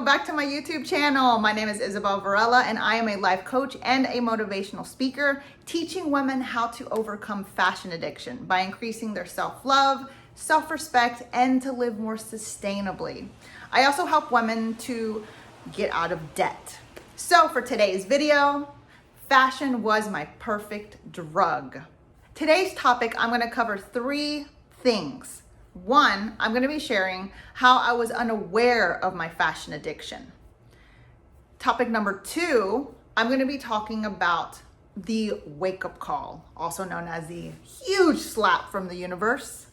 welcome back to my YouTube channel. My name is Isabel Varela and I am a life coach and a motivational speaker teaching women how to overcome fashion addiction by increasing their self-love, self-respect, and to live more sustainably. I also help women to get out of debt. So for today's video, fashion was my perfect drug. Today's topic, I'm going to cover 3 things. 1, I'm going to be sharing how I was unaware of my fashion addiction. Topic number 2, I'm going to be talking about the wake-up call, also known as the huge slap from the universe.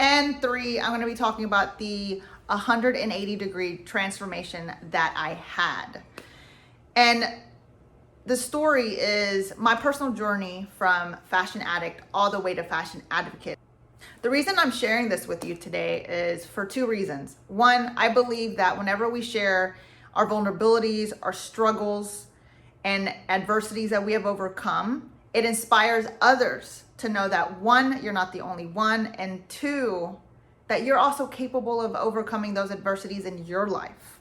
And 3, I'm going to be talking about the 180-degree transformation that I had. And the story is my personal journey from fashion addict all the way to fashion advocate. The reason I'm sharing this with you today is for 2 reasons. 1, I believe that whenever we share our vulnerabilities, our struggles, and adversities that we have overcome, it inspires others to know that 1, you're not the only one, and 2, that you're also capable of overcoming those adversities in your life.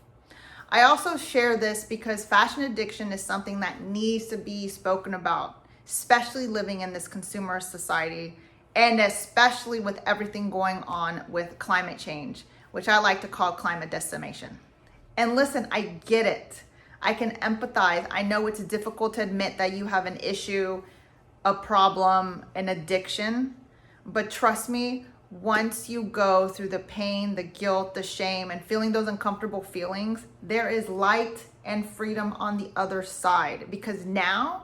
I also share this because fashion addiction is something that needs to be spoken about, especially living in this consumer society, and especially with everything going on with climate change, which I like to call climate decimation. And listen, I get it. I can empathize. I know it's difficult to admit that you have an issue, a problem, an addiction, but trust me, once you go through the pain, the guilt, the shame, and feeling those uncomfortable feelings, there is light and freedom on the other side, because now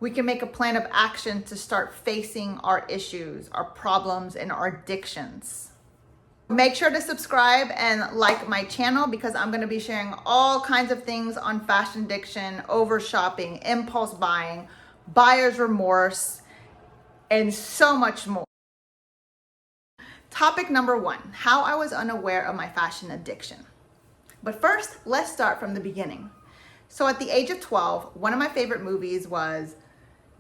we can make a plan of action to start facing our issues, our problems, and our addictions. Make sure to subscribe and like my channel because I'm going to be sharing all kinds of things on fashion addiction, over shopping, impulse buying, buyer's remorse, and so much more. Topic number 1, how I was unaware of my fashion addiction. But first, let's start from the beginning. So at the age of 12, one of my favorite movies was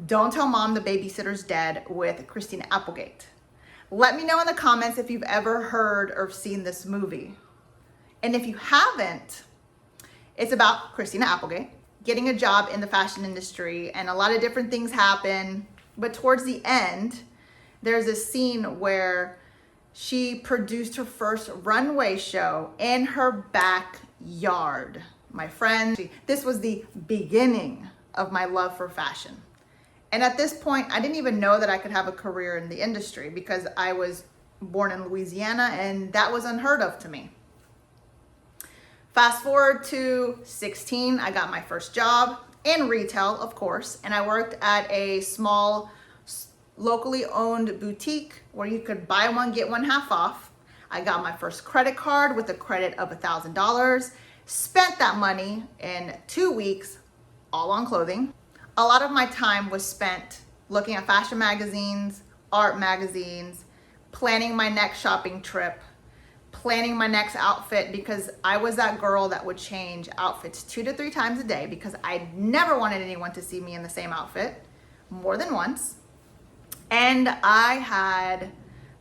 Don't Tell Mom the Babysitter's Dead with Christina Applegate. Let me know in the comments if you've ever heard or seen this movie. And if you haven't, it's about Christina Applegate getting a job in the fashion industry, and a lot of different things happen. But towards the end, there's a scene where she produced her first runway show in her backyard. My friend, this was the beginning of my love for fashion. And at this point, I didn't even know that I could have a career in the industry because I was born in Louisiana and that was unheard of to me. Fast forward to 16, I got my first job in retail, of course, and I worked at a small locally owned boutique where you could buy one, get one half off. I got my first credit card with a credit of $1,000, spent that money in 2 weeks, all on clothing. A lot of my time was spent looking at fashion magazines, art magazines, planning my next shopping trip, planning my next outfit, because I was that girl that would change outfits 2 to 3 times a day because I never wanted anyone to see me in the same outfit more than once. And I had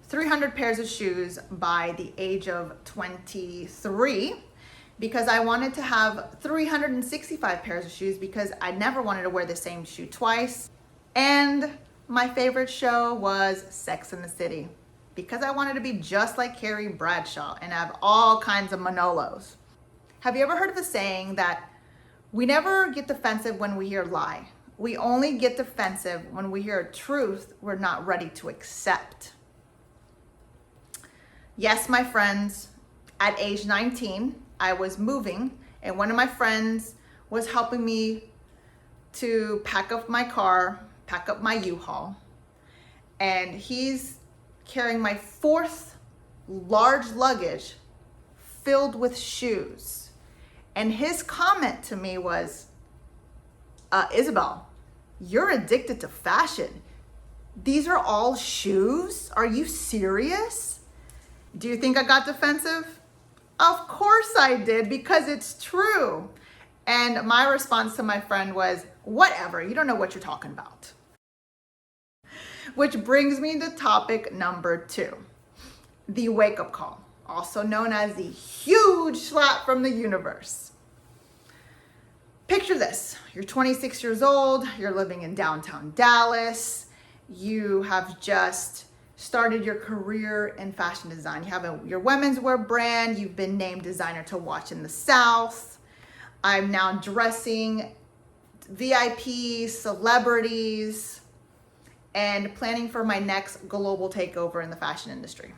300 pairs of shoes by the age of 23. Because I wanted to have 365 pairs of shoes because I never wanted to wear the same shoe twice. And my favorite show was Sex and the City because I wanted to be just like Carrie Bradshaw and have all kinds of Manolos. Have you ever heard of the saying that we never get defensive when we hear lie? We only get defensive when we hear a truth we're not ready to accept. Yes, my friends, at age 19, I was moving and one of my friends was helping me to pack up my car, pack up my U-Haul. And he's carrying my 4th large luggage filled with shoes. And his comment to me was, Isabel, you're addicted to fashion. These are all shoes? Are you serious? Do you think I got defensive? Of course I did, because it's true. And my response to my friend was, whatever, you don't know what you're talking about. Which brings me to topic number 2, the wake-up call. also known as the huge slap from the universe. Picture this. You're 26 years old, you're living in downtown Dallas, you have just started your career in fashion design. You have your women's wear brand, you've been named designer to watch in the South. I'm now dressing VIPs, celebrities, and planning for my next global takeover in the fashion industry.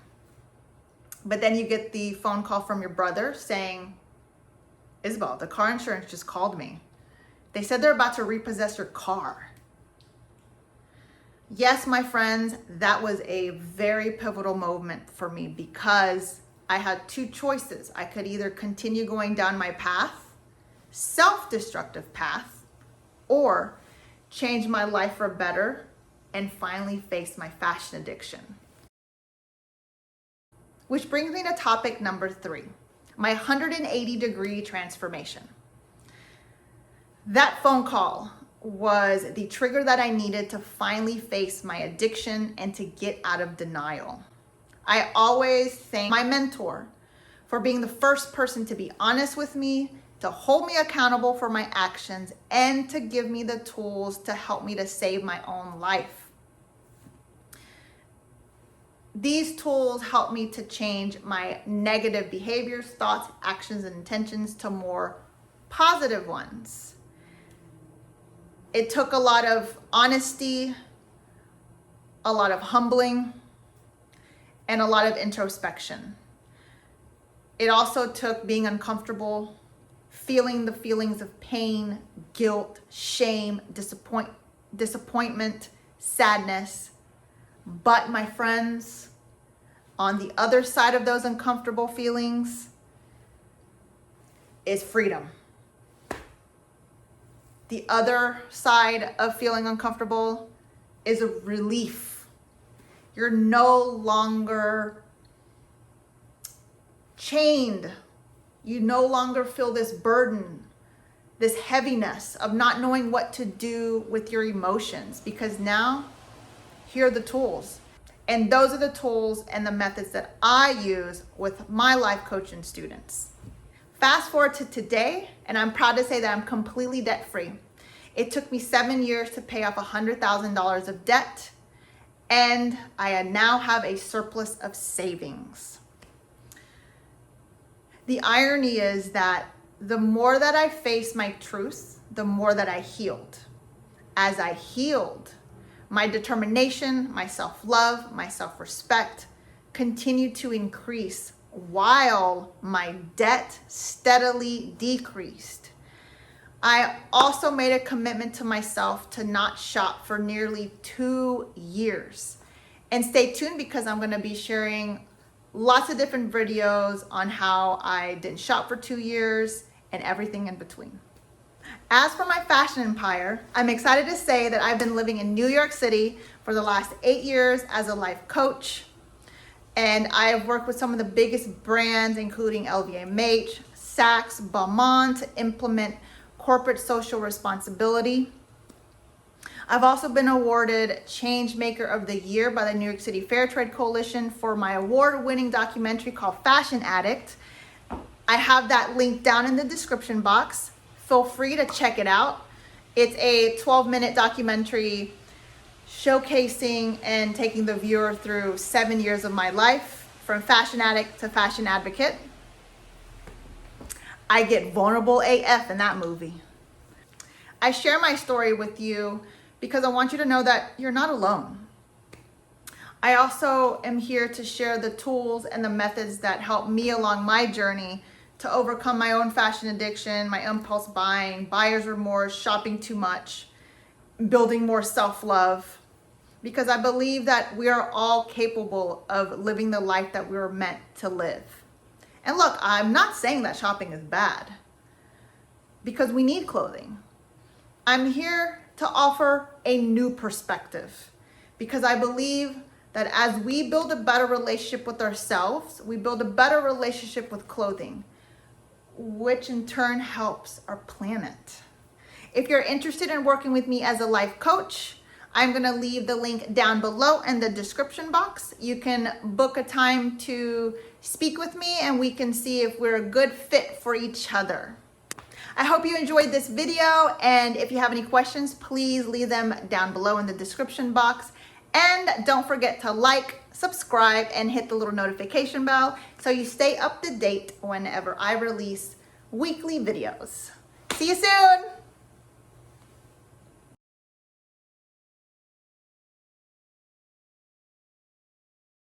But then you get the phone call from your brother saying, Isabel, the car insurance just called me. They said they're about to repossess your car. Yes, my friends, that was a very pivotal moment for me because I had two choices. I could either continue going down my path, self-destructive path, or change my life for better and finally face my fashion addiction. Which brings me to topic number 3, my 180-degree transformation. That phone call was the trigger that I needed to finally face my addiction and to get out of denial. I always thank my mentor for being the first person to be honest with me, to hold me accountable for my actions, and to give me the tools to help me to save my own life. These tools help me to change my negative behaviors, thoughts, actions, and intentions to more positive ones. It took a lot of honesty, a lot of humbling, and a lot of introspection. It also took being uncomfortable, feeling the feelings of pain, guilt, shame, disappointment, sadness. But my friends, on the other side of those uncomfortable feelings is freedom. The other side of feeling uncomfortable is a relief. You're no longer chained. You no longer feel this burden, this heaviness of not knowing what to do with your emotions, because now here are the tools. And those are the tools and the methods that I use with my life coaching students. Fast forward to today, and I'm proud to say that I'm completely debt-free. It took me 7 years to pay off $100,000 of debt, and I now have a surplus of savings. The irony is that the more that I faced my truth, the more that I healed. As I healed, my determination, my self-love, my self-respect continued to increase while my debt steadily decreased. I also made a commitment to myself to not shop for nearly 2 years. And stay tuned because I'm going to be sharing lots of different videos on how I didn't shop for 2 years and everything in between. As for my fashion empire, I'm excited to say that I've been living in New York City for the last 8 years as a life coach. And I have worked with some of the biggest brands, including LVMH, Saks, Beaumont, to implement corporate social responsibility. I've also been awarded Change Maker of the Year by the New York City Fair Trade Coalition for my award-winning documentary called Fashion Addict. I have that link down in the description box. Feel free to check it out. It's a 12-minute documentary showcasing and taking the viewer through 7 years of my life, from fashion addict to fashion advocate. I get vulnerable AF in that movie. I share my story with you because I want you to know that you're not alone. I also am here to share the tools and the methods that help me along my journey to overcome my own fashion addiction, my impulse buying, buyer's remorse, shopping too much, building more self-love, because I believe that we are all capable of living the life that we were meant to live. And look, I'm not saying that shopping is bad, because we need clothing. I'm here to offer a new perspective, because I believe that as we build a better relationship with ourselves, we build a better relationship with clothing, which in turn helps our planet. If you're interested in working with me as a life coach, I'm gonna leave the link down below in the description box. You can book a time to speak with me and we can see if we're a good fit for each other. I hope you enjoyed this video, and if you have any questions, please leave them down below in the description box. And don't forget to like, subscribe, and hit the little notification bell so you stay up to date whenever I release weekly videos. See you soon!